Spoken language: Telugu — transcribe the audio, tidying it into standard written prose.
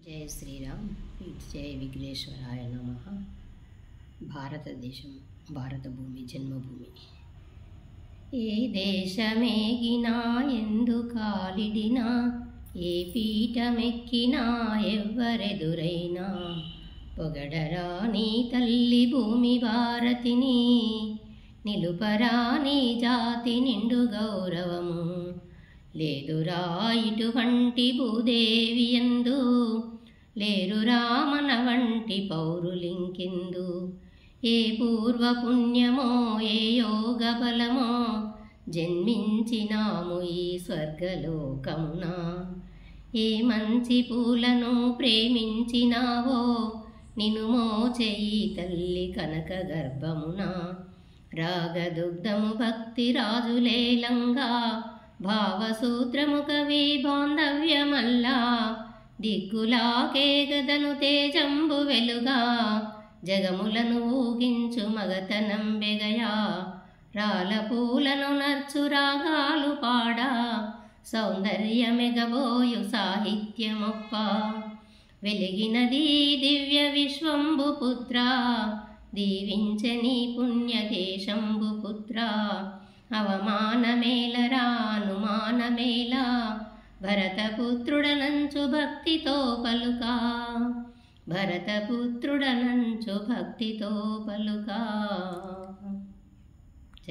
జయ శ్రీరామ్. జయ విఘ్నేశ్వరాయ నమః. భారతదేశం, భారత భూమి జన్మభూమి. ఏ దేశమేగినా ఎందు కాలిడినా, ఏ పీఠమెక్కినా ఎవ్వరెదురైనా, పొగడరా నీ తల్లి భూమి భారతిని, నిలుపరా నీ జాతి నిండు గౌరవము. లేదురా ఇటువంటి భూదేవి యందు, లేరురా మన వంటి పౌరులింకెందు. ఏ పూర్వపుణ్యమో ఏ యోగ బలమో, జన్మించినాము ఈ స్వర్గలోకమున. ఏ మంచి పూలను ప్రేమించినావో, నిన్ను మోచేయి తల్లి కనక గర్భమున. రాగదుగ్ధము భక్తి రాజులేలంగా, భావసూత్రము కవి బాంధవ్యమల్లా. దిక్కులాకే గదను తేజంబు వెలుగా, జగములను ఊగించు మగతనం బెగయా. రాల పూలను నర్చు రాగాలు పాడా, సౌందర్యమెగబోయు సాహిత్యమొప్ప. వెలిగినది దివ్య విశ్వంబు పుత్ర, దీవించని పుణ్యదేశంబు పుత్ర. అవమానమేలరా అనుమానమేలా, భరతపుత్రుడనంచు భక్తితో పలుకా. భరతపుత్రుడనంచు భక్తితో పలుకా.